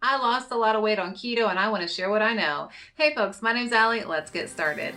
I lost a lot of weight on keto and I want to share what I know. Hey folks, my name's Allie. Let's get started.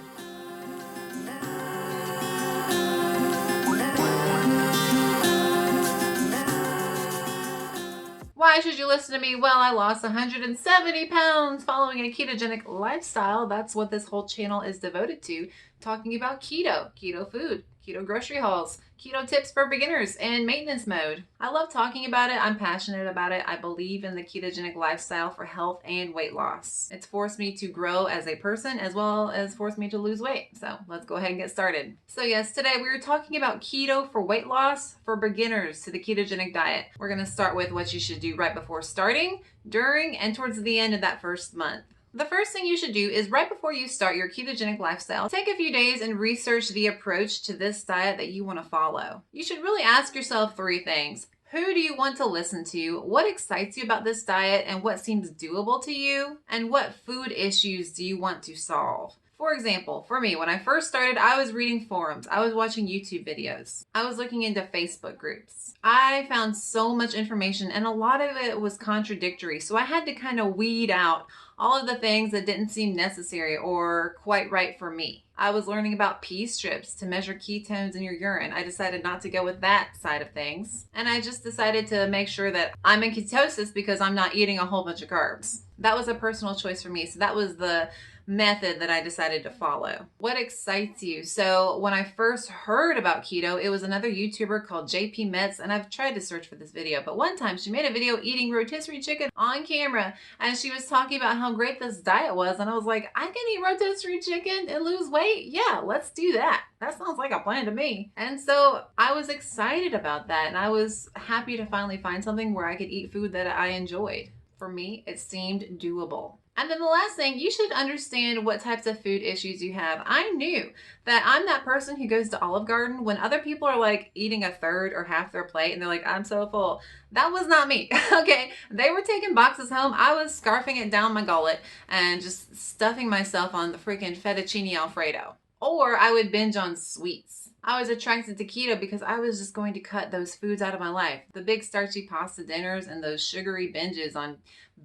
Why should you listen to me? Well, I lost 170 pounds following a ketogenic lifestyle. That's what this whole channel is devoted to, talking about keto food, keto grocery hauls, keto tips for beginners, and maintenance mode. I love talking about it. I'm passionate about it. I believe in the ketogenic lifestyle for health and weight loss. It's forced me to grow as a person as well as forced me to lose weight. So let's go ahead and get started. So yes, today we are talking about keto for weight loss for beginners to the ketogenic diet. We're going to start with what you should do right before starting, during, and towards the end of that first month. The first thing you should do is right before you start your ketogenic lifestyle, take a few days and research the approach to this diet that you want to follow. You should really ask yourself 3 things. Who do you want to listen to? What excites you about this diet and what seems doable to you? And what food issues do you want to solve? For example, for me, when I first started, I was reading forums, I was watching YouTube videos, I was looking into Facebook groups. I found so much information and a lot of it was contradictory, so I had to kind of weed out all of the things that didn't seem necessary or quite right for me. I was learning about pee strips to measure ketones in your urine. I decided not to go with that side of things. And I just decided to make sure that I'm in ketosis because I'm not eating a whole bunch of carbs. That was a personal choice for me. So that was the method that I decided to follow. What excites you? So when I first heard about keto, it was another YouTuber called JP Metz, and I've tried to search for this video, but one time she made a video eating rotisserie chicken on camera, and she was talking about how great this diet was, and I was like, I can eat rotisserie chicken and lose weight? Yeah, let's do that. That sounds like a plan to me. And so I was excited about that, and I was happy to finally find something where I could eat food that I enjoyed. For me, it seemed doable. And then the last thing, you should understand what types of food issues you have. I knew that I'm that person who goes to Olive Garden when other people are like eating a third or half their plate and they're like, I'm so full. That was not me, okay? They were taking boxes home. I was scarfing it down my gullet and just stuffing myself on the freaking fettuccine Alfredo. Or I would binge on sweets. I was attracted to keto because I was just going to cut those foods out of my life. The big starchy pasta dinners and those sugary binges on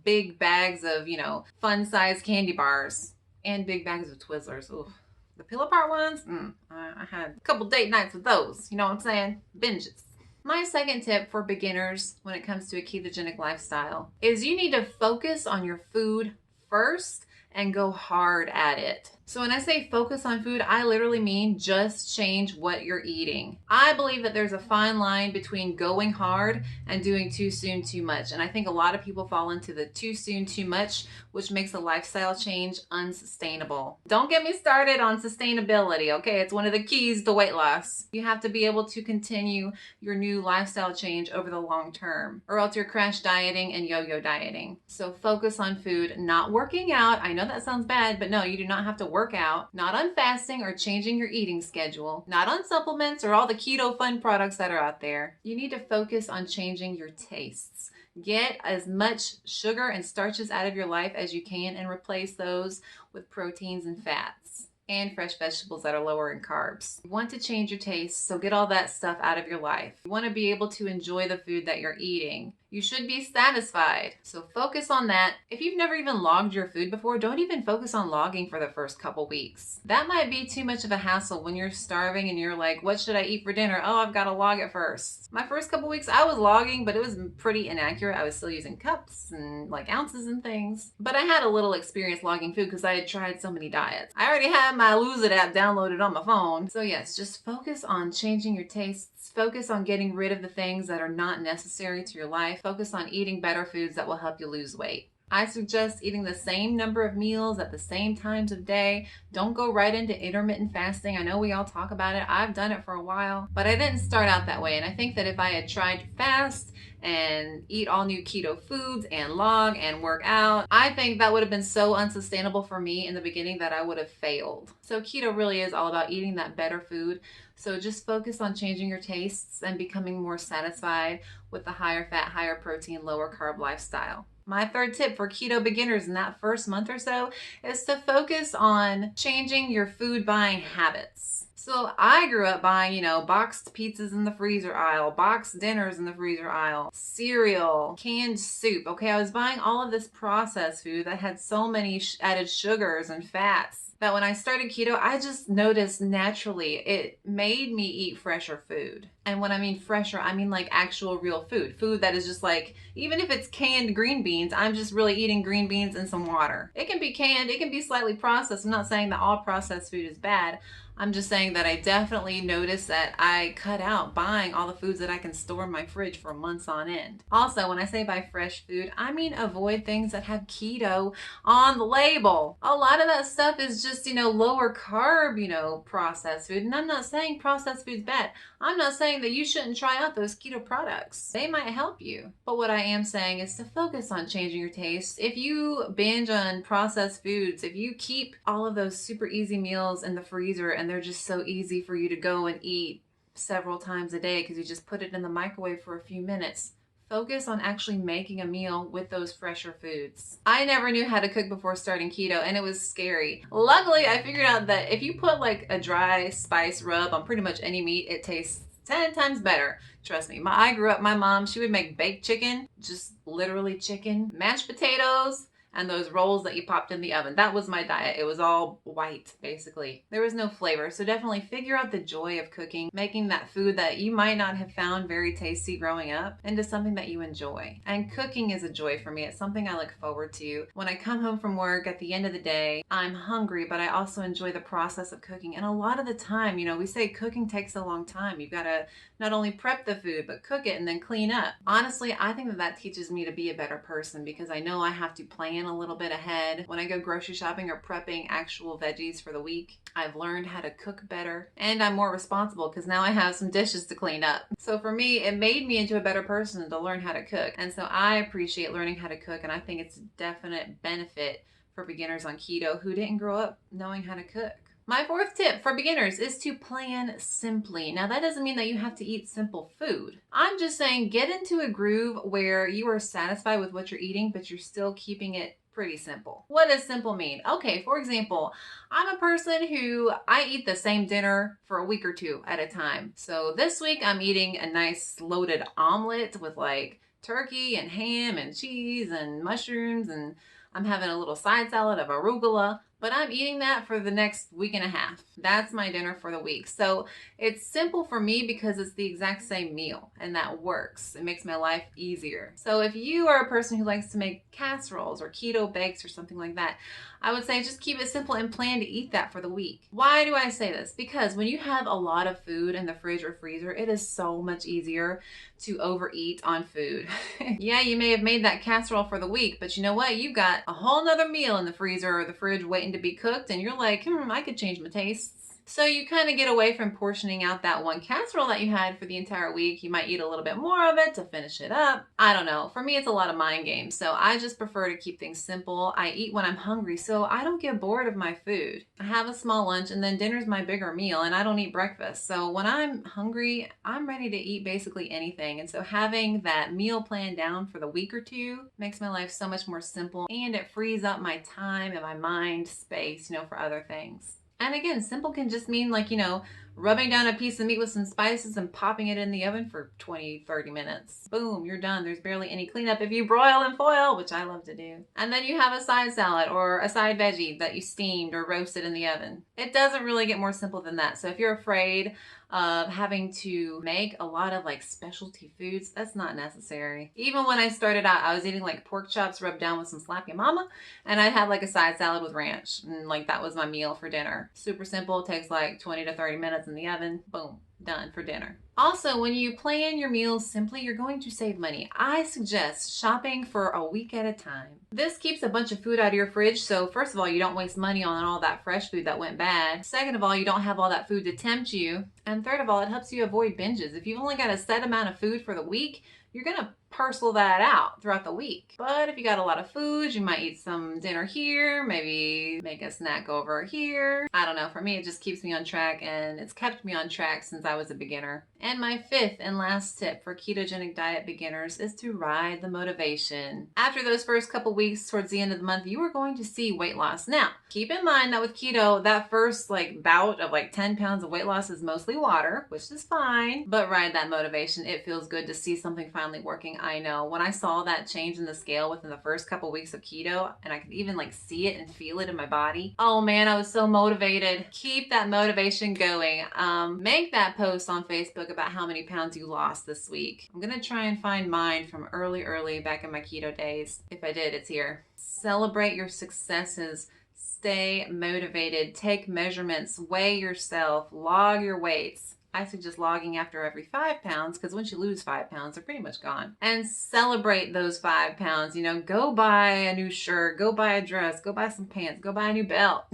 big bags of, fun-sized candy bars and big bags of Twizzlers. Ooh, the peel apart ones, I had a couple date nights with those. You know what I'm saying? Binges. My second tip for beginners when it comes to a ketogenic lifestyle is you need to focus on your food first and go hard at it. So when I say focus on food, I literally mean just change what you're eating. I believe that there's a fine line between going hard and doing too soon too much. And I think a lot of people fall into the too soon too much, which makes a lifestyle change unsustainable. Don't get me started on sustainability, okay? It's one of the keys to weight loss. You have to be able to continue your new lifestyle change over the long term, or else you're crash dieting and yo-yo dieting. So focus on food, not working out. I know that sounds bad, but no, you do not have to work out, not on fasting or changing your eating schedule, not on supplements or all the keto fun products that are out there. You need to focus on changing your tastes. Get as much sugar and starches out of your life as you can and replace those with proteins and fats and fresh vegetables that are lower in carbs. You want to change your taste, so get all that stuff out of your life. You want to be able to enjoy the food that you're eating. You should be satisfied. So focus on that. If you've never even logged your food before, don't even focus on logging for the first couple weeks. That might be too much of a hassle when you're starving and you're like, what should I eat for dinner? Oh, I've got to log it first. My first couple weeks I was logging, but it was pretty inaccurate. I was still using cups and like ounces and things. But I had a little experience logging food because I had tried so many diets. I already had my Lose It app downloaded on my phone. So yes, just focus on changing your tastes. Focus on getting rid of the things that are not necessary to your life. Focus on eating better foods that will help you lose weight. I suggest eating the same number of meals at the same times of day. Don't go right into intermittent fasting. I know we all talk about it. I've done it for a while, but I didn't start out that way. And I think that if I had tried to fast and eat all new keto foods and log and work out, I think that would have been so unsustainable for me in the beginning that I would have failed. So keto really is all about eating that better food. So just focus on changing your tastes and becoming more satisfied with the higher fat, higher protein, lower carb lifestyle. My third tip for keto beginners in that first month or so is to focus on changing your food buying habits. So I grew up buying, boxed pizzas in the freezer aisle, boxed dinners in the freezer aisle, cereal, canned soup. Okay, I was buying all of this processed food that had so many added sugars and fats that when I started keto, I just noticed naturally it made me eat fresher food. And when I mean fresher, I mean like actual real food. Food that is just like, even if it's canned green beans, I'm just really eating green beans and some water. It can be canned, it can be slightly processed. I'm not saying that all processed food is bad. I'm just saying that I definitely noticed that I cut out buying all the foods that I can store in my fridge for months on end. Also, when I say buy fresh food, I mean avoid things that have keto on the label. A lot of that stuff is just, lower carb, processed food. And I'm not saying processed food's bad. I'm not saying that you shouldn't try out those keto products. They might help you. But what I am saying is to focus on changing your taste. If you binge on processed foods, if you keep all of those super easy meals in the freezer and they're just so easy for you to go and eat several times a day because you just put it in the microwave for a few minutes, focus on actually making a meal with those fresher foods. I never knew how to cook before starting keto, and it was scary. Luckily, I figured out that if you put like a dry spice rub on pretty much any meat, it tastes 10 times better. Trust me. I grew up, my mom, she would make baked chicken, just literally chicken, mashed potatoes, and those rolls that you popped in the oven. That was my diet. It was all white, basically. There was no flavor. So definitely figure out the joy of cooking, making that food that you might not have found very tasty growing up into something that you enjoy. And cooking is a joy for me. It's something I look forward to. When I come home from work at the end of the day, I'm hungry, but I also enjoy the process of cooking. And a lot of the time, we say cooking takes a long time. You've got to not only prep the food, but cook it and then clean up. Honestly, I think that teaches me to be a better person because I know I have to plan a little bit ahead. When I go grocery shopping or prepping actual veggies for the week, I've learned how to cook better and I'm more responsible because now I have some dishes to clean up. So for me, it made me into a better person to learn how to cook. And so I appreciate learning how to cook, and I think it's a definite benefit for beginners on keto who didn't grow up knowing how to cook. My fourth tip for beginners is to plan simply. Now, that doesn't mean that you have to eat simple food. I'm just saying get into a groove where you are satisfied with what you're eating, but you're still keeping it pretty simple. What does simple mean? Okay, for example, I'm a person who I eat the same dinner for a week or two at a time. So this week I'm eating a nice loaded omelet with like turkey and ham and cheese and mushrooms, and I'm having a little side salad of arugula, but I'm eating that for the next week and a half. That's my dinner for the week. So it's simple for me because it's the exact same meal, and that works. It makes my life easier. So if you are a person who likes to make casseroles or keto bakes or something like that, I would say just keep it simple and plan to eat that for the week. Why do I say this? Because when you have a lot of food in the fridge or freezer, it is so much easier to overeat on food. Yeah, you may have made that casserole for the week, but you know what? You've got a whole nother meal in the freezer or the fridge waiting to be cooked, and you're like, I could change my tastes. So you kind of get away from portioning out that one casserole that you had for the entire week. You might eat a little bit more of it to finish it up. I don't know. For me, it's a lot of mind games. So I just prefer to keep things simple. I eat when I'm hungry, so I don't get bored of my food. I have a small lunch, and then dinner's my bigger meal, and I don't eat breakfast. So when I'm hungry, I'm ready to eat basically anything. And so having that meal plan down for the week or two makes my life so much more simple, and it frees up my time and my mind space, for other things. And again, simple can just mean like, rubbing down a piece of meat with some spices and popping it in the oven for 20, 30 minutes. Boom, you're done. There's barely any cleanup if you broil in foil, which I love to do. And then you have a side salad or a side veggie that you steamed or roasted in the oven. It doesn't really get more simple than that. So if you're afraid of having to make a lot of like specialty foods, that's not necessary. Even when I started out, I was eating like pork chops rubbed down with some slappy mama, and I had like a side salad with ranch, and like that was my meal for dinner. Super simple. It takes like 20 to 30 minutes in the oven. Boom, done for dinner. Also, when you plan your meals simply, you're going to save money. I suggest shopping for a week at a time. This keeps a bunch of food out of your fridge, so first of all, you don't waste money on all that fresh food that went bad. Second of all, you don't have all that food to tempt you. And third of all, it helps you avoid binges. If you've only got a set amount of food for the week, you're going to parcel that out throughout the week. But if you got a lot of foods, you might eat some dinner here, maybe make a snack over here. I don't know. For me, it just keeps me on track, and it's kept me on track since I was a beginner. And my fifth and last tip for ketogenic diet beginners is to ride the motivation. After those first couple weeks towards the end of the month, you are going to see weight loss. Now, keep in mind that with keto, that first bout of 10 pounds of weight loss is mostly water, which is fine, but ride that motivation. It feels good to see something finally working. I know when I saw that change in the scale within the first couple weeks of keto, and I could even see it and feel it in my body. Oh man, I was so motivated. Keep that motivation going. Make that post on Facebook about how many pounds you lost this week. I'm gonna try and find mine from early back in my keto days. If I did, it's here. Celebrate your successes. Stay motivated. Take measurements. Weigh yourself. Log your weights. I suggest logging after every 5 pounds, because once you lose 5 pounds, they're pretty much gone. And celebrate those 5 pounds. Go buy a new shirt, go buy a dress, go buy some pants, go buy a new belt.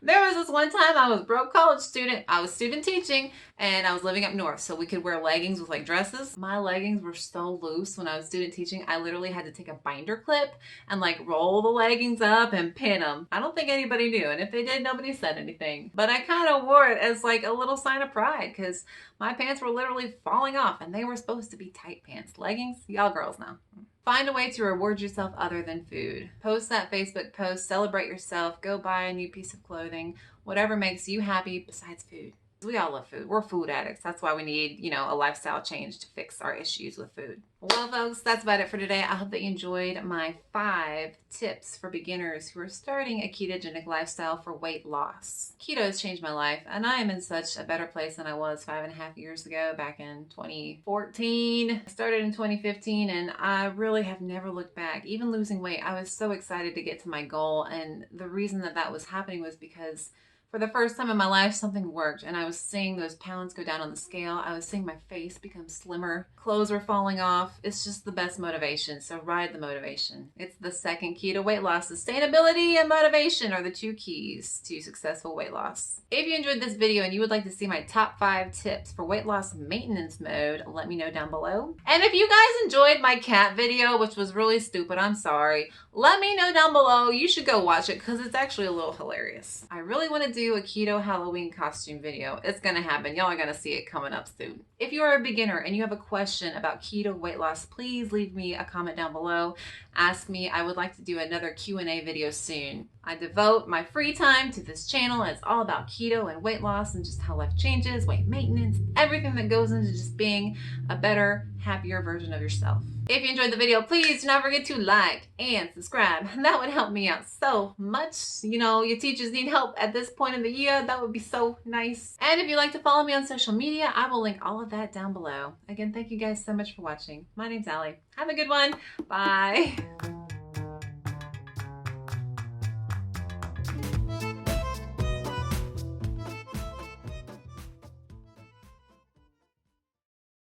There was this one time I was a broke college student. I was student teaching, and I was living up north, so we could wear leggings with dresses. My leggings were so loose when I was student teaching, I literally had to take a binder clip and roll the leggings up and pin them. I don't think anybody knew, and if they did, nobody said anything. But I kind of wore it as a little sign of pride, because my pants were literally falling off, and they were supposed to be tight pants. Leggings, y'all girls know. Find a way to reward yourself other than food. Post that Facebook post, celebrate yourself, go buy a new piece of clothing, whatever makes you happy besides food. We all love food. We're food addicts. That's why we need, a lifestyle change to fix our issues with food. Well, folks, that's about it for today. I hope that you enjoyed my 5 tips for beginners who are starting a ketogenic lifestyle for weight loss. Keto has changed my life, and I am in such a better place than I was 5.5 years ago, back in 2014. I started in 2015, and I really have never looked back. Even losing weight, I was so excited to get to my goal, and the reason that was happening was because for the first time in my life, something worked, and I was seeing those pounds go down on the scale. I was seeing my face become slimmer. Clothes were falling off. It's just the best motivation, so ride the motivation. It's the second key to weight loss. Sustainability and motivation are the 2 keys to successful weight loss. If you enjoyed this video and you would like to see my top 5 tips for weight loss maintenance mode, let me know down below. And if you guys enjoyed my cat video, which was really stupid, I'm sorry, let me know down below. You should go watch it because it's actually a little hilarious. I really want to do a keto Halloween costume video. It's gonna happen. Y'all are gonna see it coming up soon. If you are a beginner and you have a question about keto weight loss, please leave me a comment down below. Ask me. I would like to do another Q&A video soon. I devote my free time to this channel, and it's all about keto and weight loss and just how life changes, weight maintenance, everything that goes into just being a better, happier version of yourself. If you enjoyed the video, please do not forget to like and subscribe. That would help me out so much. Your teachers need help at this point in the year. That would be so nice. And if you'd like to follow me on social media, I will link all of that down below. Again, thank you guys so much for watching. My name's Allie. Have a good one. Bye.